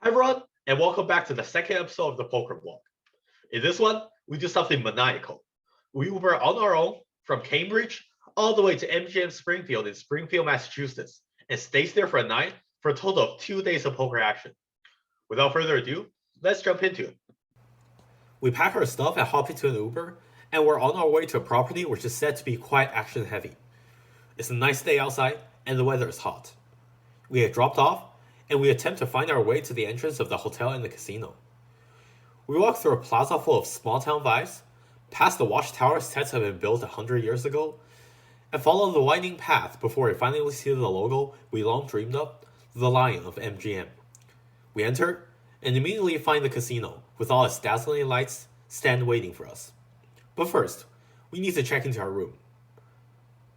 Hi everyone, and welcome back to the second episode of the Poker Blog. In this one, we do something maniacal. We were on our own from Cambridge all the way to MGM Springfield in Springfield, Massachusetts, and stayed there for a night for a total of 2 days of poker action. Without further ado, let's jump into it. We pack our stuff and hop into an Uber, and we're on our way to a property which is said to be quite action heavy. It's a nice day outside, and the weather is hot. We get dropped off, and we attempt to find our way to the entrance of the hotel and the casino. We walk through a plaza full of small town vibes, past the watchtower said to have been built 100 years ago, and follow the winding path before we finally see the logo we long dreamed of, the Lion of MGM. We enter, and immediately find the casino, with all its dazzling lights, stand waiting for us. But first, we need to check into our room.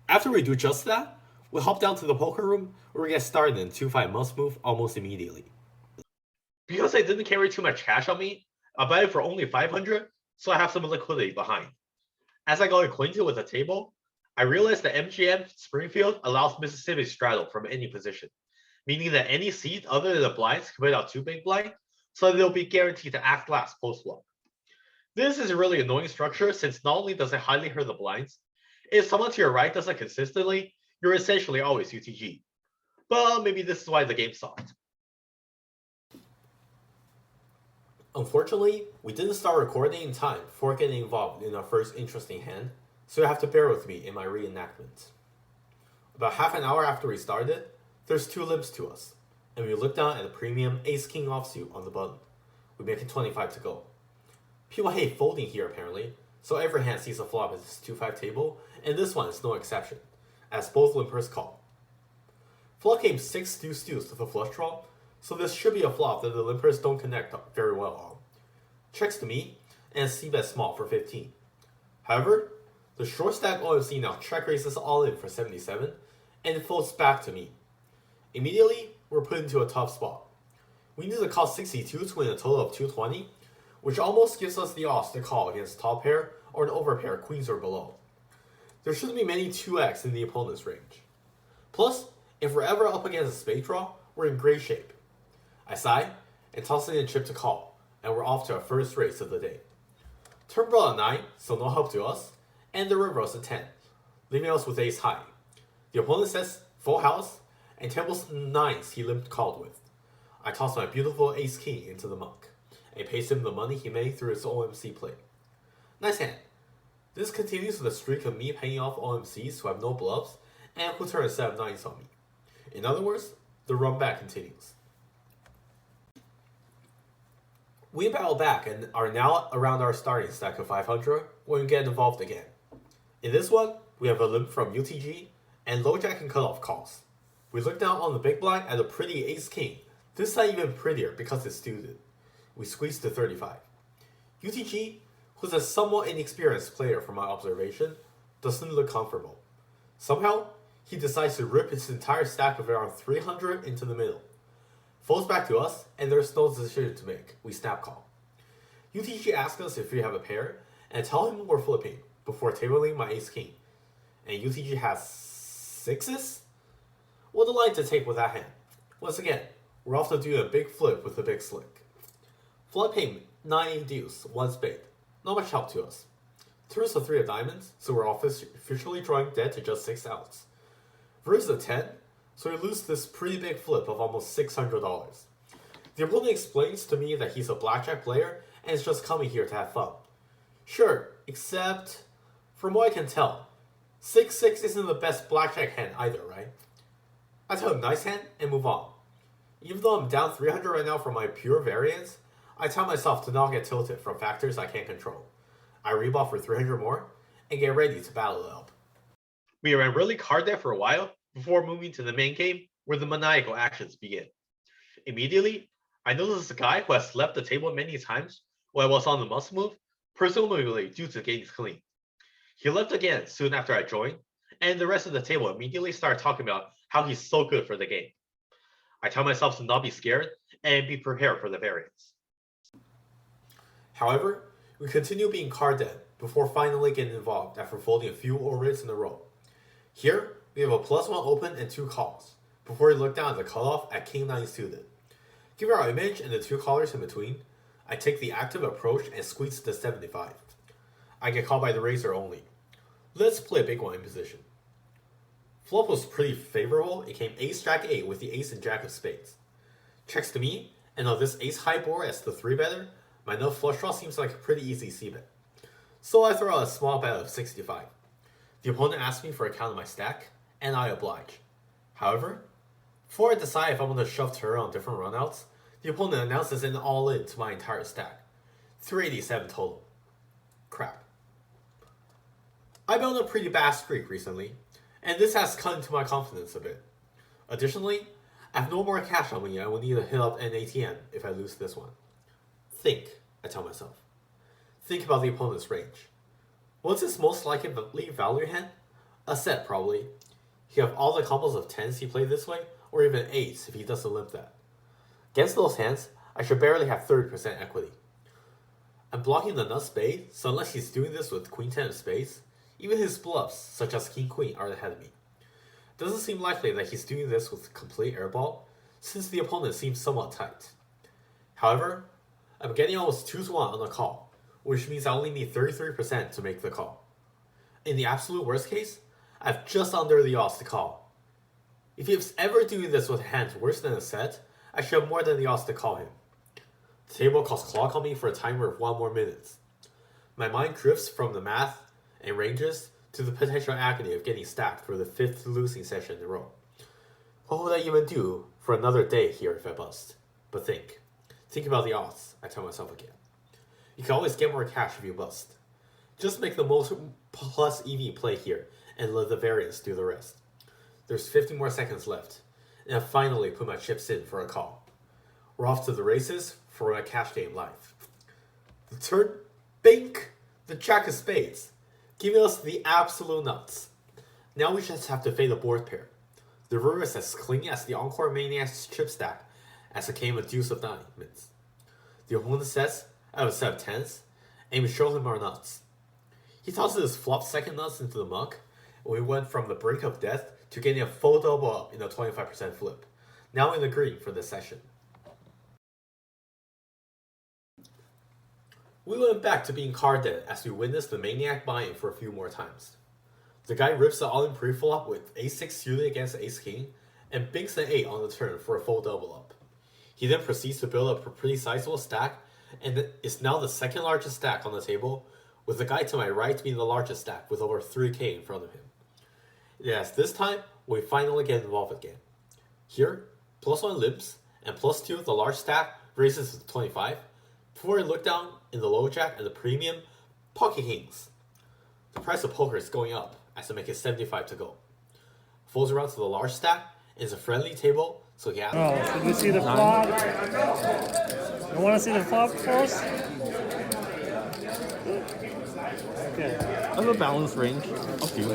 After we do just that, we hop down to the poker room where we get started in 2-5 must move almost immediately. Because I didn't carry too much cash on me, I bought it for only 500, so I have some liquidity behind. As I got acquainted with the table, I realized that MGM Springfield allows Mississippi straddle from any position, meaning that any seat other than the blinds can put out two big blind, so they'll be guaranteed to act last post-flop. This is a really annoying structure since not only does it highly hurt the blinds, if someone to your right does it consistently, you're essentially always UTG. But maybe this is why the game's soft. Unfortunately, we didn't start recording in time before getting involved in our first interesting hand, so you have to bear with me in my reenactment. About half an hour after we started, there's two limps to us, and we look down at the premium ace-king offsuit on the button. We make it 25 to go. People hate folding here apparently, so every hand sees a flop at this 2-5 table, and this one is no exception, as both limpers call. Flop came 6 deuce with a flush draw, so this should be a flop that the limpers don't connect very well on. Checks to me, and c-bet small for 15. However, the short stack OMC now check raises all in for 77, and it folds back to me. Immediately, we're put into a tough spot. We need to call 62 to win a total of 220, which almost gives us the odds to call against top pair or an overpair queens or below. There shouldn't be many 2x in the opponent's range. Plus, if we're ever up against a spade draw, we're in great shape. I sigh and toss in a chip to call, and we're off to our first race of the day. Turn brought a 9, so no help to us, and the river was a 10, leaving us with ace high. The opponent says full house, and tables 9s he limped called with. I toss my beautiful ace king into the muck, and pays him the money he made through his OMC play. Nice hand. This continues with a streak of me paying off OMCs who have no bluffs, and who turn a set of 9s on me. In other words, the run back continues. We battle back and are now around our starting stack of 500 when we get involved again. In this one, we have a limp from UTG and low jack and cutoff calls. We look down on the big blind at a pretty ace king, this time even prettier because it's suited. We squeeze to 35. UTG, who's a somewhat inexperienced player from my observation, doesn't look comfortable. Somehow, he decides to rip his entire stack of around 300 into the middle. Folds back to us, and there's no decision to make. We snap call. UTG asks us if we have a pair, and tell him we're flipping, before tabling my ace-king. And UTG has 6s? What a line to take with that hand. Once again, we're off to do a big flip with a big slick. Flop paying 9 deuce, 1 spade. Not much help to us. Turns a 3 of diamonds, so we're officially drawing dead to just 6 outs. Versus a 10, so we lose this pretty big flip of almost $600. The opponent explains to me that he's a blackjack player and is just coming here to have fun. Sure, except, from what I can tell, 6-6 isn't the best blackjack hand either, right? I tell him nice hand and move on. Even though I'm down 300 right now for my pure variance, I tell myself to not get tilted from factors I can't control. I reball for 300 more and get ready to battle it up. We ran really card dead for a while before moving to the main game where the maniacal actions begin. Immediately, I noticed a guy who has left the table many times while I was on the must move, presumably due to getting clean. He left again soon after I joined, and the rest of the table immediately started talking about how he's so good for the game. I tell myself to not be scared and be prepared for the variance. However, we continue being card dead before finally getting involved after folding a few overs in a row. Here, we have a +1 open and 2 calls, before we look down at the cutoff at King 9 suited. Given our image and the two colors in between, I take the active approach and squeeze the 75. I get called by the razor only. Let's play a big one in position. Flop was pretty favorable. It came ace jack 8 with the ace and jack of spades. Checks to me, and on this ace high board as the 3-better, my nut flush draw seems like a pretty easy c-bet. So I throw out a small bet of 65. The opponent asks me for a count of my stack, and I oblige. However, before I decide if I want to shove turn on different runouts, the opponent announces an all-in to my entire stack. 387 total. Crap. I've been on a pretty bad streak recently, and this has cut into my confidence a bit. Additionally, I have no more cash on me and I will need to hit up an ATM if I lose this one. Think, I tell myself. Think about the opponent's range. What's his most likely value hand? A set, probably. He have all the combos of 10s he played this way, or even 8s if he doesn't limp that. Against those hands, I should barely have 30% equity. I'm blocking the nut spade, so unless he's doing this with queen 10 of spades, even his bluffs, such as king queen, are ahead of me. It doesn't seem likely that he's doing this with complete airball, since the opponent seems somewhat tight. However, I'm getting almost 2-1 on the call, which means I only need 33% to make the call. In the absolute worst case, I have just under the odds to call. If he's ever doing this with hands worse than a set, I should have more than the odds to call him. The table calls clock on me for a timer of 1 more minute. My mind drifts from the math and ranges to the potential agony of getting stacked for the 5th losing session in a row. What would I even do for another day here if I bust? But think about the odds, I tell myself again. You can always get more cash if you bust. Just make the most plus EV play here and let the variance do the rest. There's 50 more seconds left, and I finally put my chips in for a call. We're off to the races for my cash game live. The turn, bink, the jack of spades, giving us the absolute nuts. Now we just have to fade the board pair. The river is as clean as the Encore Maniac's chip stack as it came with deuce of diamonds. The opponent says, I have a set of 10s, and we show him our nuts. He tosses his flop second nuts into the muck, and we went from the brink of death to getting a full double up in a 25% flip. Now in the green for this session. We went back to being card dead as we witnessed the Maniac buy-in for a few more times. The guy rips the all-in pre-flop with ace-6 suited against ace-king, and binks an 8 on the turn for a full double up. He then proceeds to build up a pretty sizable stack, and is now the second largest stack on the table, with the guy to my right being the largest stack with over 3k in front of him. Yes, this time, we finally get involved again. Here, +1 limps, and +2 the large stack raises to 25, before I look down in the low jack and the premium, pocket kings. The price of poker is going up as I make it 75 to go. Folds around to the large stack, and it's a friendly table, so he asks. Oh, did we see the flop? You want to see the flop first? Okay. I have a balanced range. Up to you.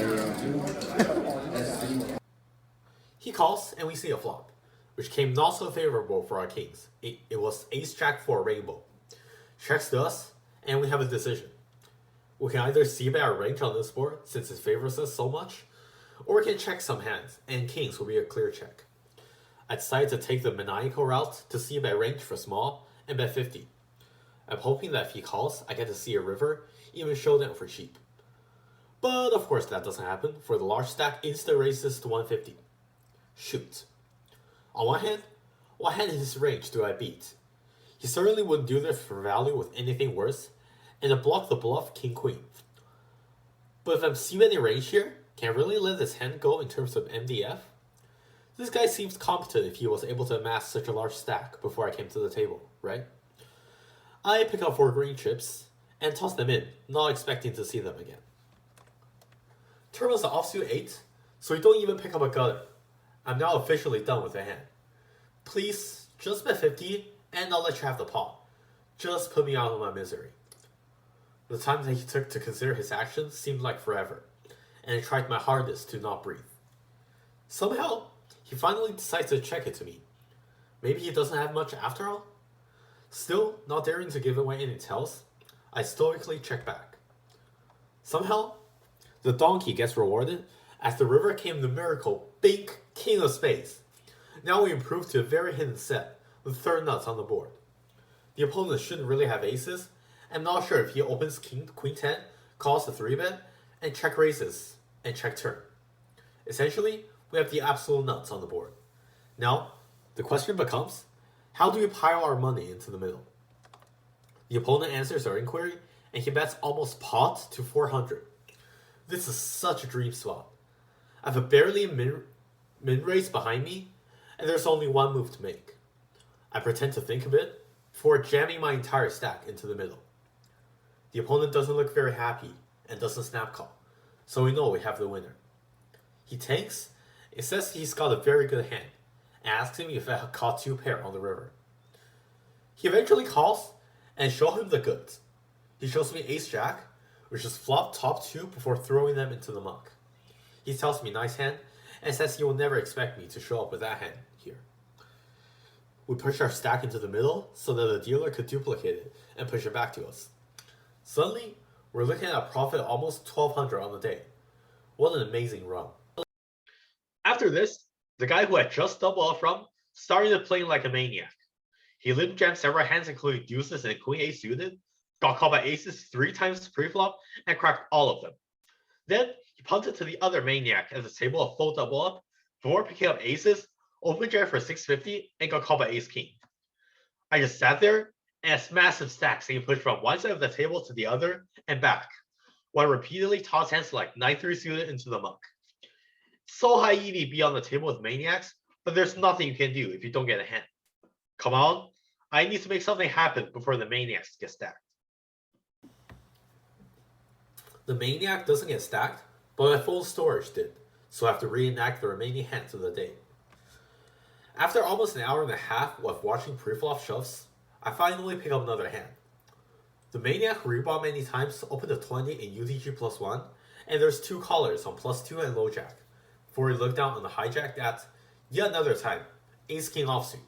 He calls, and we see a flop, which came not so favorable for our kings. It was ace-jack for a rainbow. Checks to us, and we have a decision. We can either c-bet our range on this board, since it favors us so much, or we can check some hands, and kings will be a clear check. I decided to take the maniacal route to c-bet range for small, and bet 50. I'm hoping that if he calls, I get to see a river, even showdown for cheap. But of course that doesn't happen, for the large stack insta raises to 150. Shoot. On one hand, what hand in his range do I beat? He certainly wouldn't do this for value with anything worse, and to block the bluff king-queen. But if I'm c-betting range here, can I really let this hand go in terms of MDF? This guy seems competent if he was able to amass such a large stack before I came to the table, right? I pick up 4 green chips, and toss them in, not expecting to see them again. Turn was an offsuit 8, so we don't even pick up a gutter. I'm now officially done with the hand. Please, just bet 50, and I'll let you have the pot. Just put me out of my misery. The time that he took to consider his actions seemed like forever, and I tried my hardest to not breathe. Somehow, he finally decides to check it to me. Maybe he doesn't have much after all? Still, not daring to give away any tells, I stoically check back. Somehow, the donkey gets rewarded as the river came the miracle big king of spades. Now we improve to a very hidden set, the third nuts on the board. The opponent shouldn't really have aces. I'm not sure if he opens queen 10, calls the 3-bet, and check raises, and check turn. Essentially, we have the absolute nuts on the board. Now, the question becomes, how do we pile our money into the middle? The opponent answers our inquiry, and he bets almost pot to 400. This is such a dream spot. I have a barely min raise behind me, and there's only one move to make. I pretend to think a bit before jamming my entire stack into the middle. The opponent doesn't look very happy and doesn't snap call, so we know we have the winner. He tanks and says he's got a very good hand, and asks him if I caught 2 pair on the river. He eventually calls and show him the goods. He shows me ace-jack, which is flop top 2 before throwing them into the muck. He tells me nice hand and says he will never expect me to show up with that hand here. We push our stack into the middle so that the dealer could duplicate it and push it back to us. Suddenly, we're looking at a profit almost 1200 on the day. What an amazing run. After this, the guy who had just doubled up from started playing like a maniac. He limp jammed several hands including deuces and queen ace suited, got called by aces 3 times pre-flop, and cracked all of them. Then, he punted to the other maniac at the table of full double up, before picking up aces, open jam for 650, and got called by ace king. I just sat there, and a massive stack being pushed from one side of the table to the other, and back, while repeatedly toss hands like 9-3 suited into the muck. So high EV be on the table with maniacs, but there's nothing you can do if you don't get a hand. Come on, I need to make something happen before the maniacs get stacked. The maniac doesn't get stacked, but my full storage did, so I have to reenact the remaining hands of the day. After almost an hour and a half of watching preflop shoves, I finally pick up another hand. The maniac who rebought many times opened a 20 in UTG +1, and there's 2 callers on +2 and low jack, before he looked down on the hijack at, yet another time, ace king offsuit.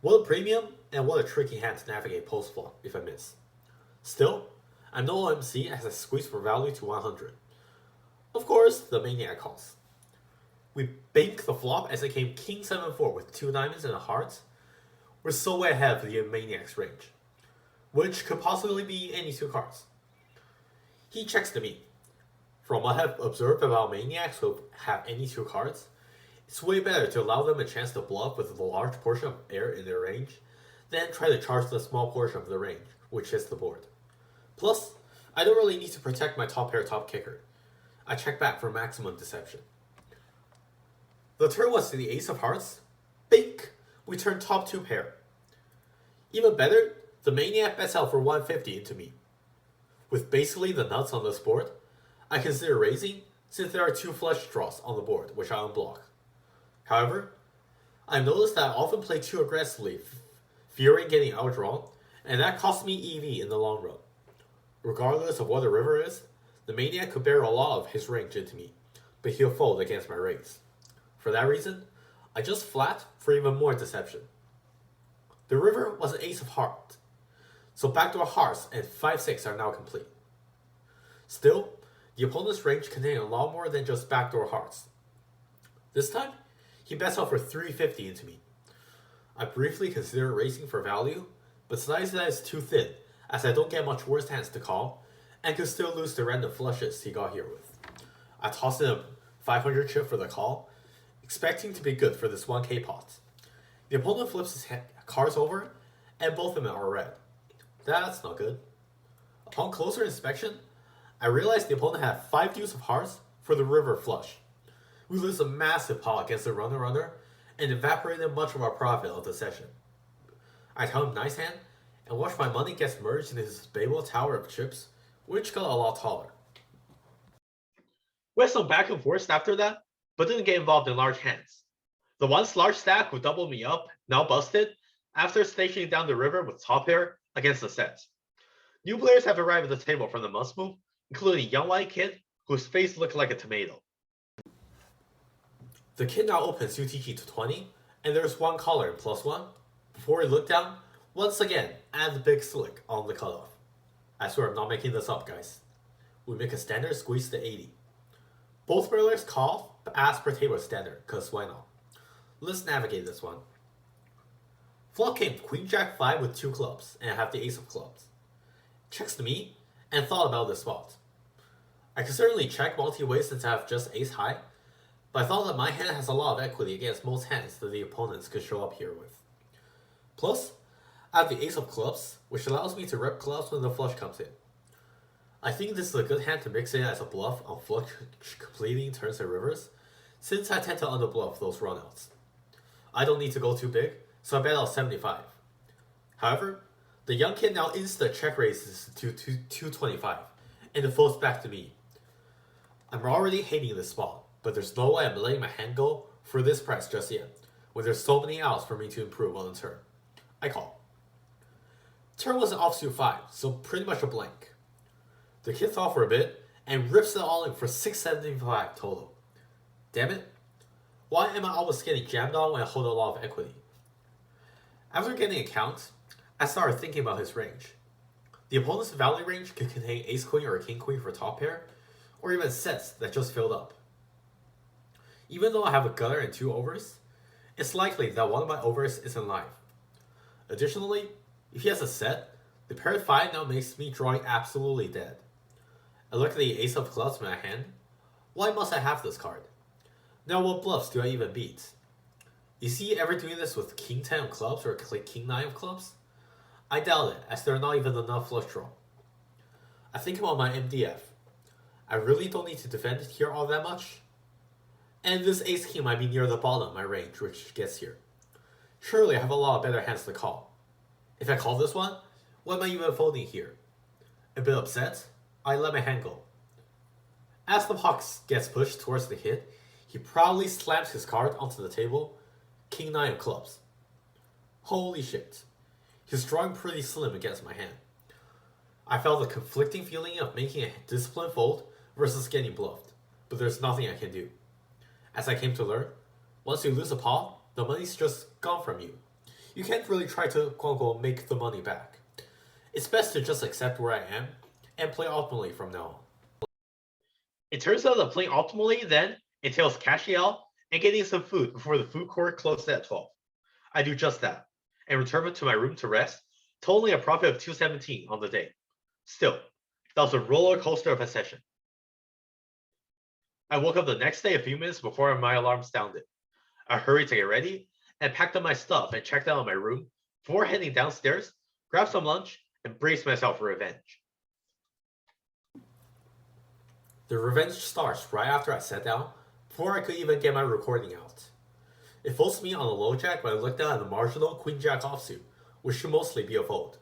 What a premium, and what a tricky hand to navigate post-flop if I miss. Still, I'm no OMC as I squeeze for value to 100. Of course, the maniac calls. We bank the flop as it came king 7-4 with 2 diamonds and a heart. We're so way ahead of the maniac's range, which could possibly be any 2 cards. He checks to me. From what I've observed about maniacs who have any 2 cards, it's way better to allow them a chance to bluff with a large portion of air in their range, than try to charge the small portion of the range, which hits the board. Plus, I don't really need to protect my top pair top kicker. I check back for maximum deception. The turn was to the ace of hearts. Bink! We turn top 2 pair. Even better, the maniac bets out for 150 into me. With basically the nuts on this board, I consider raising since there are 2 flush draws on the board, which I unblock. However, I've noticed that I often play too aggressively, fearing getting outdrawn, and that costs me EV in the long run. Regardless of what the river is, the maniac could bear a lot of his range into me, but he'll fold against my raise. For that reason, I just flat for even more deception. The river was an ace of hearts, so backdoor hearts and 5-6 are now complete. Still, the opponent's range contained a lot more than just backdoor hearts. This time, he bets out for 350 into me. I briefly consider raising for value, but decided that it's too thin, as I don't get much worse hands to call, and could still lose the random flushes he got here with. I tossed in a 500 chip for the call, expecting to be good for this 1k pot. The opponent flips his cards over, and both of them are red. That's not good. Upon closer inspection, I realized the opponent had 5 deuce of hearts for the river flush. We lose a massive pot against the runner-runner, and evaporated much of our profit of the session. I tell him nice hand, and watch my money gets merged in his Babel tower of chips, which got a lot taller. We had some back and forth after that, but didn't get involved in large hands. The once large stack who doubled me up now busted after stationing down the river with top pair against the set. New players have arrived at the table from the must move, including a young white kid whose face looked like a tomato. The kid now opens UTG to 20, and there's 1 caller in +1. Before we look down, once again, add the big slick on the cutoff. I swear I'm not making this up, guys. We make a standard squeeze to 80. Both barrelers call, but ask per table standard, cause why not? Let's navigate this one. Flop came Queen Jack 5 with 2 clubs, and I have the Ace of Clubs. Checks to me, and thought about this spot. I can certainly check multi-ways since I have just Ace High, but I thought that my hand has a lot of equity against most hands that the opponents could show up here with. Plus, I have the Ace of Clubs, which allows me to rep clubs when the flush comes in. I think this is a good hand to mix in as a bluff on flush completing turns and rivers, since I tend to underbluff those runouts. I don't need to go too big, so I bet out 75. However, the young kid now insta check raises to 225, and it folds back to me. I'm already hating this spot, but there's no way I'm letting my hand go for this price just yet, when there's so many outs for me to improve on the turn. I call. Turn was an offsuit 5, so pretty much a blank. The kid thought for a bit, and rips it all in for 675 total. Damn it. Why am I always getting jammed on when I hold a lot of equity? After getting a count, I started thinking about his range. The opponent's value range could contain ace-queen or king-queen for top pair, or even sets that just filled up. Even though I have a gutter and 2 overs, it's likely that one of my overs isn't live. Additionally, if he has a set, the pair 5 now makes me drawing absolutely dead. I look at the Ace of Clubs in my hand. Why must I have this card? Now what bluffs do I even beat? Is he ever doing this with King 10 of Clubs or King 9 of Clubs? I doubt it, as there are not even enough flush draw. I think about my MDF. I really don't need to defend it here all that much. And this Ace King might be near the bottom of my range, which gets here. Surely I have a lot of better hands to call. If I call this one, what am I even folding here? A bit upset, I let my hand go. As the puck gets pushed towards the hit, he proudly slams his card onto the table, King 9 of Clubs. Holy shit. He's drawing pretty slim against my hand. I felt the conflicting feeling of making a disciplined fold versus getting bluffed, but there's nothing I can do. As I came to learn, once you lose a pot, the money's just gone from you. You can't really try to quote-unquote make the money back. It's best to just accept where I am and play optimally from now on. It turns out that playing optimally then entails cashing out and getting some food before the food court closes at 12. I do just that, and return to my room to rest, totaling a profit of 217 on the day. Still, that was a roller coaster of a session. I woke up the next day a few minutes before my alarm sounded. I hurried to get ready and packed up my stuff and checked out of my room before heading downstairs, grabbed some lunch, and braced myself for revenge. The revenge starts right after I sat down, before I could even get my recording out. It folds me on a low jack when I look down at the marginal Queen Jack offsuit, which should mostly be a fold.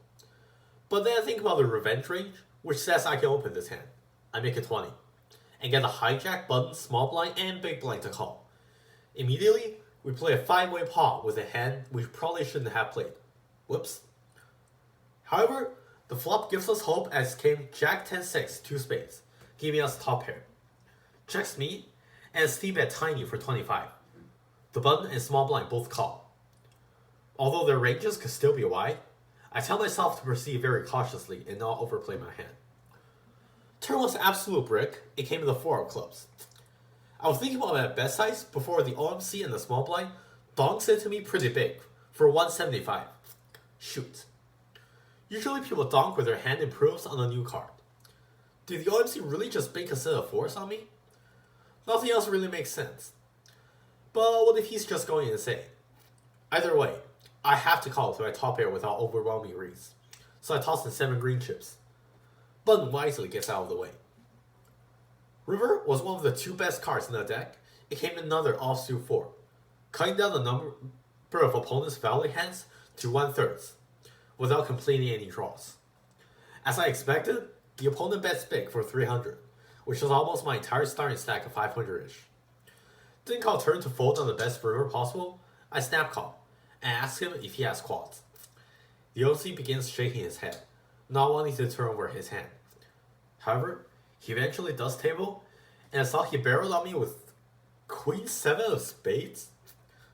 But then I think about the revenge range, which says I can open this hand. I make it 20, and get a hijack, button, small blind, and big blind to call. Immediately, we play a 5-way pot with a hand we probably shouldn't have played. Whoops. However, the flop gives us hope as came Jack 10-6, 2 spades, giving us top pair. Checks me, and Steve bet tiny for 25. The button and small blind both call. Although their ranges could still be wide, I tell myself to proceed very cautiously and not overplay my hand. Turn was absolute brick, it came in the 4 of clubs. I was thinking about my bet size before the OMC and the small blind donks into me pretty big, for 175. Shoot. Usually people donk when their hand improves on a new card. Did the OMC really just bank a set of 4s on me? Nothing else really makes sense. But what if he's just going insane? Either way, I have to call to my top pair without overwhelming reads, so I toss in 7 green chips. Button wisely gets out of the way. River was one of the 2 best cards in the deck. It came another offsuit 4, cutting down the number of opponent's value hands to 1/3, without completing any draws. As I expected, the opponent bets big for 300, which was almost my entire starting stack of 500-ish. Didn't call turn to fold on the best river possible, I snap call, and ask him if he has quads. The OC begins shaking his head, not wanting to turn over his hand. However, he eventually does table, and I saw he barreled on me with Queen 7 of spades?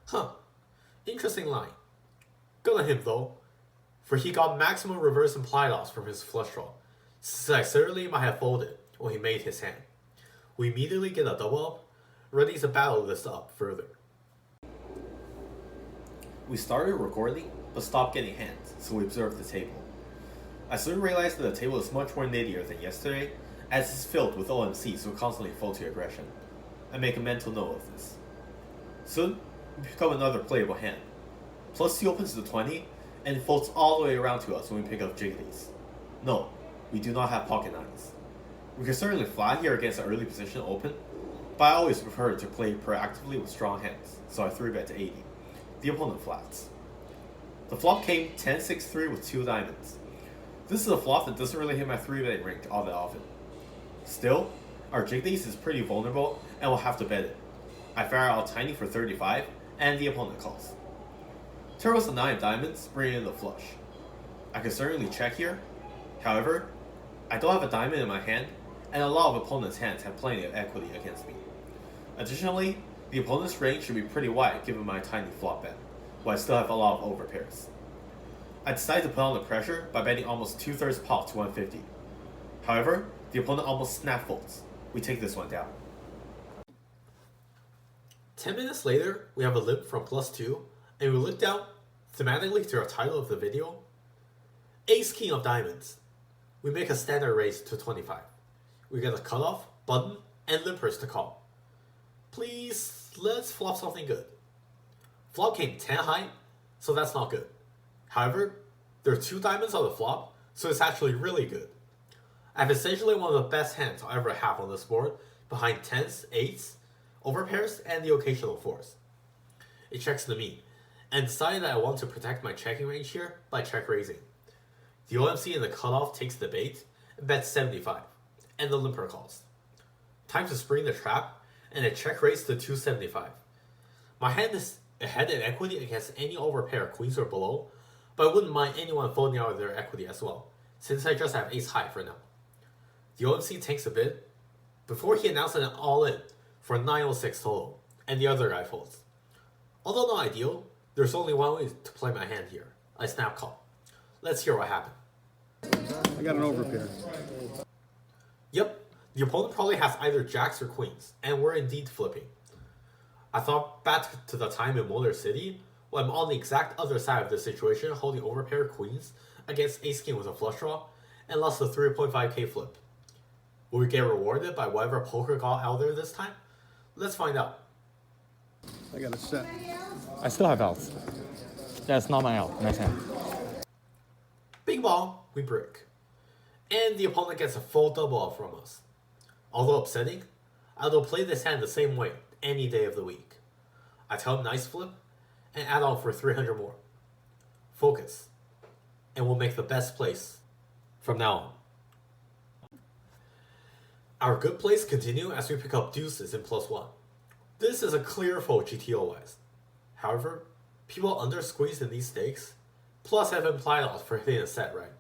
Huh, interesting line. Good on him though, for he got maximum reverse implied odds from his flush draw, since I certainly might have folded when he made his hand. We immediately get a double up, ready to battle this up further. We started recording, but stopped getting hands, so we observed the table. I soon realized that the table is much more nittier than yesterday, as it's filled with OMCs who constantly fold to aggression. I make a mental note of this. Soon, we pick up another playable hand. +2 opens to 20, and it folds all the way around to us when we pick up jiggities. No, we do not have pocket nines. We can certainly flat here against an early position open, but I always prefer to play proactively with strong hands, so I 3-bet to 80. The opponent flats. The flop came 10-6-3 with 2 diamonds. This is a flop that doesn't really hit my 3-betting range all that often. Still, our jiggities is pretty vulnerable and we'll have to bet it. I fire out tiny for 35, and the opponent calls. Turn was a 9 of diamonds, bringing in the flush. I could certainly check here. However, I don't have a diamond in my hand, and a lot of opponents' hands have plenty of equity against me. Additionally, the opponent's range should be pretty wide given my tiny flop bet, while I still have a lot of overpairs. I decided to put on the pressure by betting almost 2/3 pot to 150. However, the opponent almost snap folds. We take this one down. 10 minutes later, we have a limp from +2, and we look down, thematically to our title of the video, Ace King of Diamonds. We make a standard raise to 25. We get a cutoff, button, and limpers to call. Please, let's flop something good. Flop came 10 high, so that's not good. However, there are 2 diamonds on the flop, so it's actually really good. I have essentially one of the best hands I'll ever have on this board, behind 10s, 8s, overpairs, and the occasional 4s. It checks to me, and decided that I want to protect my checking range here by check raising. The OMC in the cutoff takes the bait and bets 75, and the limper calls. Time to spring the trap, and a check raise to 275. My hand is ahead in equity against any overpair queens or below, but I wouldn't mind anyone folding out of their equity as well, since I just have ace high for now. The OMC takes a bid before he announces an all-in for 906 total, and the other guy folds. Although not ideal, there's only one way to play my hand here. I snap call. Let's hear what happened. I got an overpair. Yep, the opponent probably has either jacks or queens, and we're indeed flipping. I thought back to the time in Motor City, when I'm on the exact other side of the situation holding overpair queens against ace king with a flush draw, and lost a 3.5k flip. Will we get rewarded by whatever poker got out there this time? Let's find out. I got a set. I still have outs. That's not my out. Nice hand. Bing bong, we break. And the opponent gets a full double up from us. Although upsetting, I will play this hand the same way any day of the week. I tell him nice flip, and add on for 300 more. Focus, and we'll make the best place from now on. Our good plays continue as we pick up deuces in +1. This is a clear fold GTO-wise. However, people under-squeeze in these stakes, plus have implied odds for hitting a set right.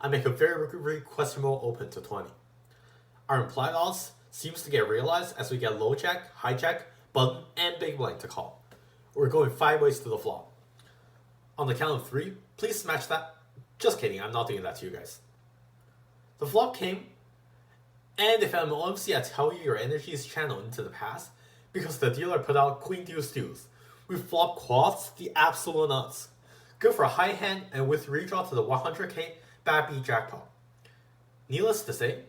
I make a very questionable open to 20. Our implied odds seems to get realized as we get low jack, high jack, button, and big blind to call. We're going 5 ways to the flop. On the count of 3, please smash that. Just kidding, I'm not doing that to you guys. The flop came, and if I'm OMC, I tell you your energy is channeled into the past because the dealer put out queen deuce deuce. We flop quads, the absolute nuts. Good for a high hand and with redraw to the 100k bad beat jackpot. Needless to say,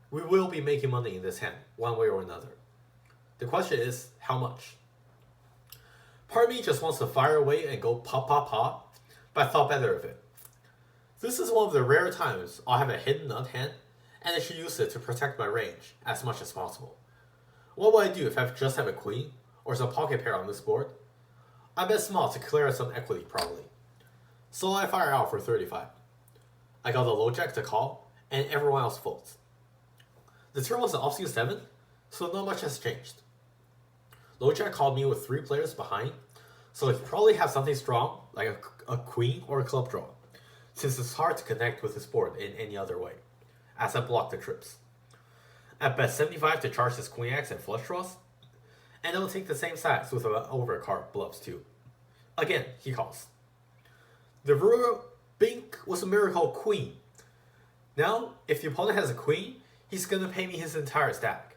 we will be making money in this hand, one way or another. The question is, how much? Part of me just wants to fire away and go pop pop pop, but I thought better of it. This is one of the rare times I'll have a hidden nut hand, and I should use it to protect my range as much as possible. What would I do if I just have a queen, or some pocket pair on this board? I bet small to clear some equity probably. So I fire out for 35. I got the low jack to call, and everyone else folds. The turn was an offsuit 7, so not much has changed. Low jack called me with 3 players behind, so he probably have something strong, like a queen or a club draw, since it's hard to connect with his board in any other way, as I block the trips. I bet 75 to charge his queen X and flush draws, and it'll take the same size with an overcard bluffs too. Again, he calls. The real bink was a miracle queen. Now, if the opponent has a queen, he's gonna pay me his entire stack.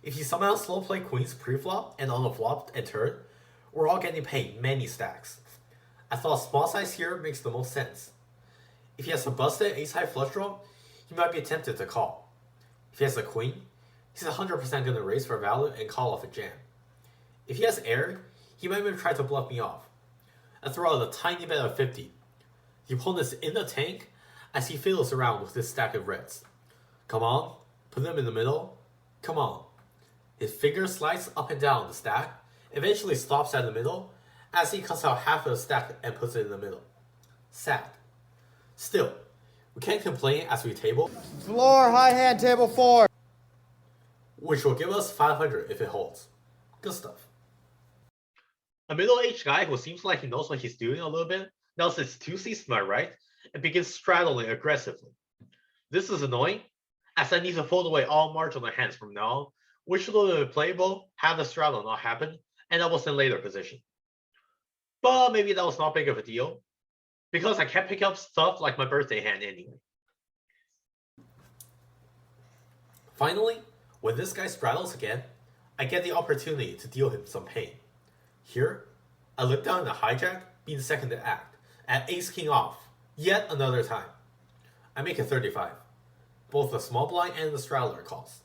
If he somehow slow play queens pre-flop and on the flop and turn, we're all getting paid many stacks. I thought a small size here makes the most sense. If he has a busted ace-high flush draw, he might be tempted to call. If he has a queen, he's 100% gonna raise for value and call off a jam. If he has air, he might even try to bluff me off. I throw out a tiny bet of 50. The opponent's in the tank as he fiddles around with his stack of reds. Come on, put them in the middle. Come on. His finger slides up and down the stack, eventually stops at the middle as he cuts out half of the stack and puts it in the middle. Sad. Still, we can't complain as we table, Floor, high hand, table 4. which will give us 500 if it holds. Good stuff. A middle-aged guy who seems like he knows what he's doing a little bit now sits 2Cs to my right and begins straddling aggressively. This is annoying, as I need to fold away all marginal hands from now on, which would have been playable had the straddle not happened, and I was in later position. But maybe that was not big of a deal, because I can't pick up stuff like my birthday hand anyway. Finally, when this guy straddles again, I get the opportunity to deal him some pain. Here, I look down the hijack, being second to act, at ace-king off, yet another time. I make it 35. Both the small blind and the straddler calls.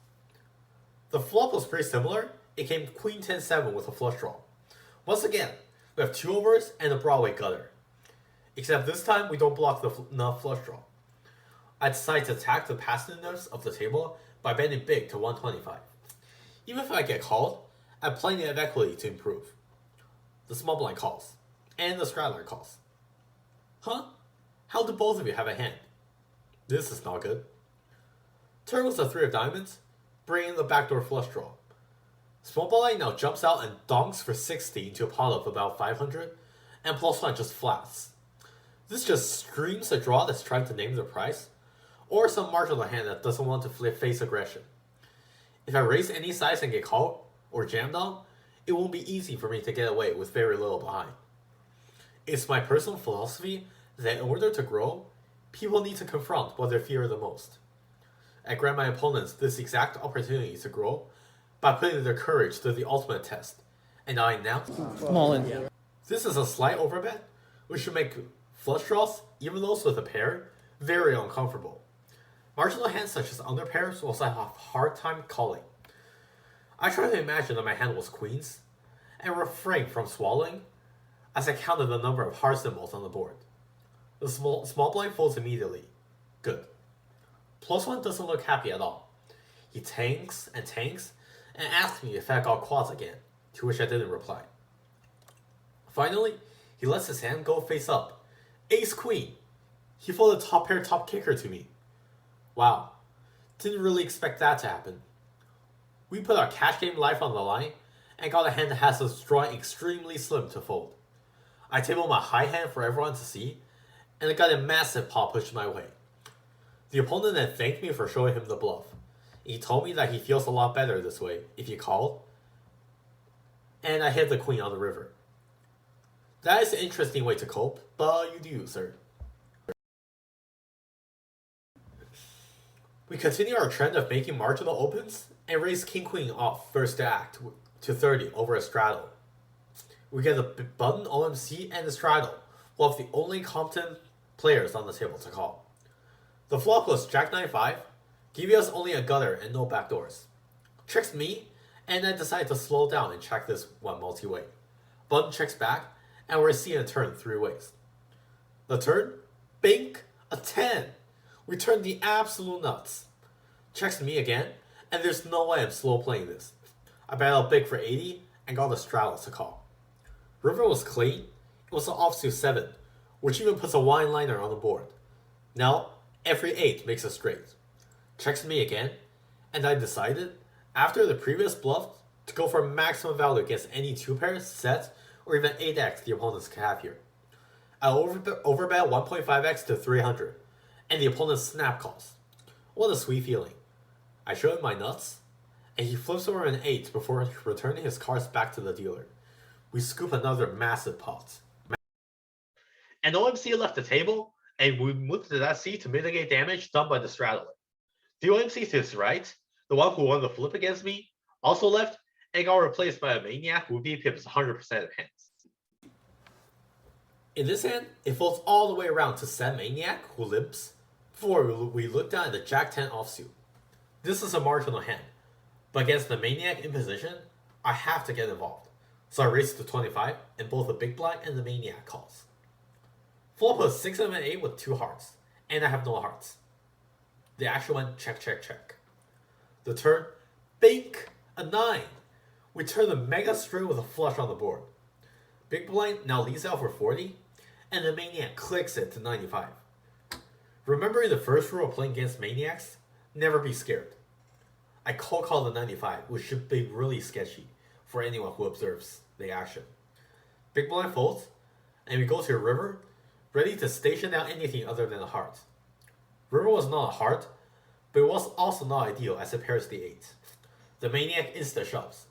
The flop was pretty similar. It came queen 10-7 with a flush draw. Once again, we have 2 overs and a Broadway gutter. Except this time we don't block the flush draw. I decide to attack the passiveness of the table by betting big to 125. Even if I get called, I have plenty of equity to improve. The small blind calls, and the straddler calls. Huh? How do both of you have a hand? This is not good. Turn was the 3 of diamonds, bringing the backdoor flush draw. Small blind now jumps out and donks for 60 into a pot of about 500, and +1 just flats. This just screams a draw that's trying to name the price, or some marginal hand that doesn't want to face aggression. If I raise any size and get called, or jammed on, it won't be easy for me to get away with very little behind. It's my personal philosophy that in order to grow, people need to confront what they fear the most. I grant my opponents this exact opportunity to grow by putting their courage to the ultimate test, and I announce Small in. this is a slight overbet, which should make flush draws, even those with a pair, very uncomfortable. Marginal hands such as underpairs will also have a hard time calling. I try to imagine that my hand was queens, and refrain from swallowing as I counted the number of heart symbols on the board. The small blind folds immediately. Good. +1 doesn't look happy at all. He tanks and asks me if I got quads again, to which I didn't reply. Finally, he lets his hand go face up. Ace queen. He folded top pair top kicker to me. Wow. Didn't really expect that to happen. We put our cash game life on the line and got a hand that has us drawing extremely slim to fold. I table my high hand for everyone to see, and I got a massive pot pushed my way. The opponent then thanked me for showing him the bluff. He told me that he feels a lot better this way if he called, and I hit the queen on the river. That is an interesting way to cope, but you do, sir. We continue our trend of making marginal opens and raise king-queen off first to act to 30 over a straddle. We get a button OMC and a straddle, one of the only competent players on the table to call. The flop was Jack 9-5, giving us only a gutter and no backdoors. Checks me, and I decide to slow down and check this one multi-way. Button checks back, and we're seeing a turn 3 ways. The turn? Bink! A 10! We turn the absolute nuts. Checks me again, and there's no way I'm slow playing this. I bet out big for 80 and got the straddle to call. River was clean. It was an offsuit 7, which even puts a wine liner on the board. Now, every 8 makes a straight. Checks me again, and I decided, after the previous bluff, to go for maximum value against any 2 pairs, set, or even 8x the opponents can have here. I overbet 1.5x to 300, and the opponent snap calls. What a sweet feeling. I show him my nuts, and he flips over an 8 before returning his cards back to the dealer. We scoop another massive pot. And OMC left the table, and we moved to that seat to mitigate damage done by the straddler. The OMC to his right, the one who won the flip against me, also left and got replaced by a maniac who VPips 100% of hands. In this hand, it folds all the way around to Set Maniac, who limps, before we look down at the Jack-10 offsuit. This is a marginal hand, but against the Maniac in position, I have to get involved. So I raise to 25, and both the big blind and the Maniac calls. Flop a 6 and an 8 with 2 hearts, and I have no hearts. The action went check, check, check. The turn, bink, a 9. We turn the mega straight with a flush on the board. Big blind now leads out for 40, and the Maniac clicks it to 95. Remembering the first rule of playing against Maniacs, never be scared. I cold call the 95, which should be really sketchy for anyone who observes the action. Big blind folds, and we go to a river, ready to station down anything other than a heart. River was not a heart, but it was also not ideal as it pairs the 8. The Maniac insta shoves.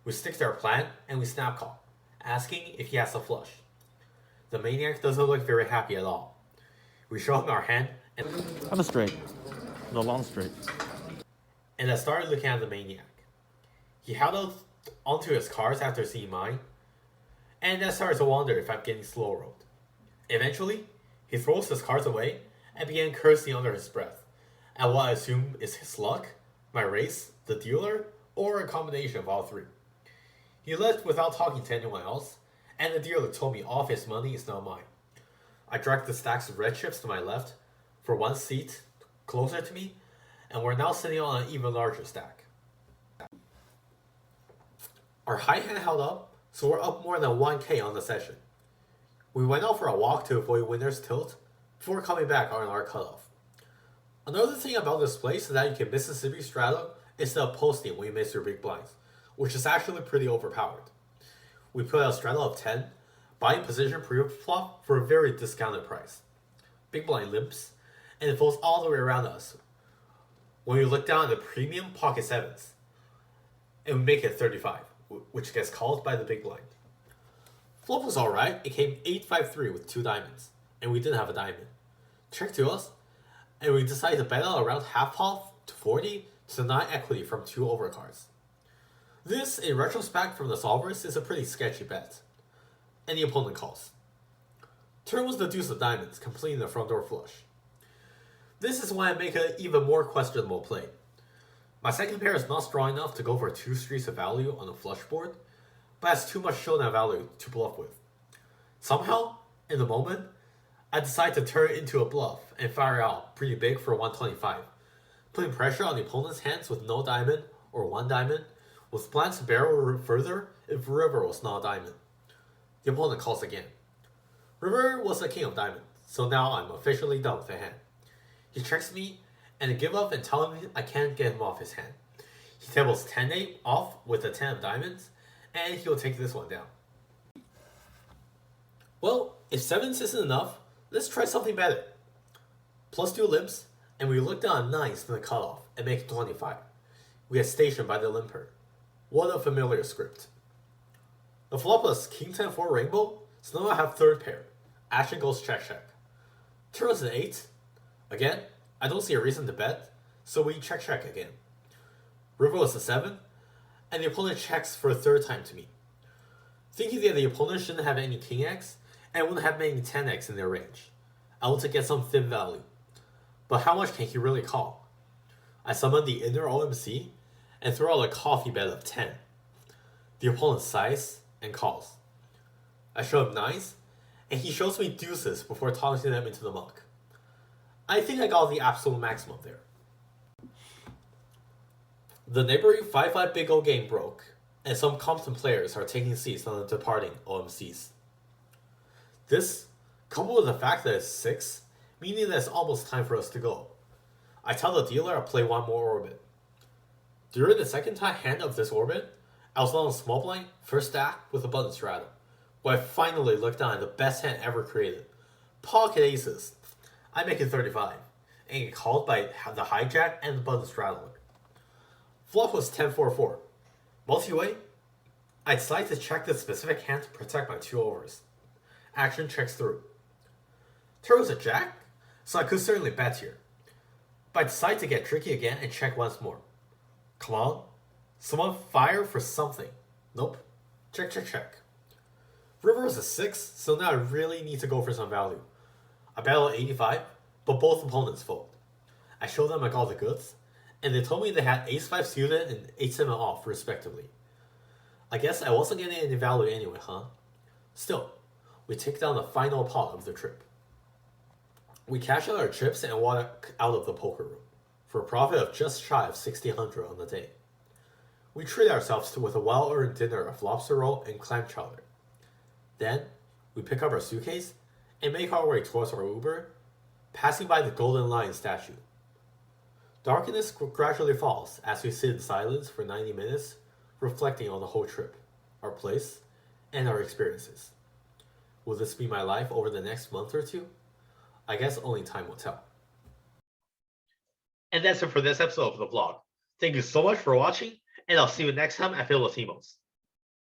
We stick to our plan, and we snap call, asking if he has a flush. The Maniac doesn't look very happy at all. We show him our hand, and Have a straight. The long straight. I started looking at the Maniac. He held onto his cards after seeing mine, and I started to wonder if I'm getting slow rolled. Eventually, he throws his cards away and began cursing under his breath at what I assume is his luck, my race, the dealer, or a combination of all three. He left without talking to anyone else, and the dealer told me all of his money is now mine. I dragged the stacks of red chips to my left for one seat closer to me, and we're now sitting on an even larger stack. Our high hand held up, so we're up more than 1K on the session. We went out for a walk to avoid winner's tilt before coming back on our cutoff. Another thing about this place is that you can Mississippi straddle instead of posting when you miss your big blinds, which is actually pretty overpowered. We put a straddle of 10, buying position pre-flop for a very discounted price. Big blind limps, and it folds all the way around us. When we look down at the premium pocket 7s, and we make it 35, which gets called by the big blind. Flop was alright, it came 8-5-3 with 2 diamonds, and we didn't have a diamond. Check to us, and we decided to bet out around half pot to 40 to deny equity from 2 overcards. This, in retrospect from the solvers, is a pretty sketchy bet. And the opponent calls. Turn was the deuce of diamonds, completing the front door flush. This is when I make an even more questionable play. My second pair is not strong enough to go for 2 streets of value on the flush board, but has too much showdown value to bluff with. Somehow, in the moment, I decide to turn it into a bluff and fire out pretty big for 125, putting pressure on the opponent's hands with no diamond or 1 diamond, with plans to barrel further if river was not a diamond. The opponent calls again. River was the king of diamonds, so now I'm officially done with the hand. He checks me, and I give up and tell him I can't get him off his hand. He tables 10-8 off with a 10 of diamonds, and he'll take this one down. Well, if 7s isn't enough, let's try something better. Plus 2 limps, and we look down at 9s in the cutoff and make it 25. We get stationed by the limper. What a familiar script. The flop was King 10-4 rainbow, so now I have third pair. Action goes check check. Turn was an 8. Again, I don't see a reason to bet, so we check check again. River was a 7, and the opponent checks for a third time to me. Thinking that the opponent shouldn't have any King X, and wouldn't have many 10X in their range. I want to get some thin value. But how much can he really call? I summon the inner OMC, and throw out a coffee bet of 10. The opponent sighs and calls. I show him 9s, and he shows me deuces before tossing them into the muck. I think I got the absolute maximum there. The neighboring 5-5 big O game broke, and some competent players are taking seats on the departing OMCs. This, coupled with the fact that it's 6, meaning that it's almost time for us to go. I tell the dealer I'll play one more orbit. During the second hand of this orbit, I was on a small blind, first stack with a button straddle, where I finally looked down at the best hand ever created. Pocket aces. I make it 35, and get called by the hijack and the button straddler. Flop was 10-4-4. Multi-way, I decide to check this specific hand to protect my 2 overs. Action checks through. Turn was a jack, so I could certainly bet here. But I decide to get tricky again and check once more. Come on, someone fire for something. Nope. Check, check, check. River was a 6, so now I really need to go for some value. I battled 85, but both opponents fold. I showed them I got the goods, and they told me they had ace-5 suited and ace-7 off, respectively. I guess I wasn't getting any value anyway, huh? Still, we take down the final pot of the trip. We cash out our chips and walk out of the poker room, for a profit of just shy of 1,600 on the day. We treat ourselves with a well-earned dinner of lobster roll and clam chowder. Then, we pick up our suitcase and make our way towards our Uber, passing by the Golden Lion statue. Darkness gradually falls as we sit in silence for 90 minutes, reflecting on the whole trip, our place, and our experiences. Will this be my life over the next month or two? I guess only time will tell. And that's it for this episode of the vlog. Thank you so much for watching, and I'll see you next time at Philotimos.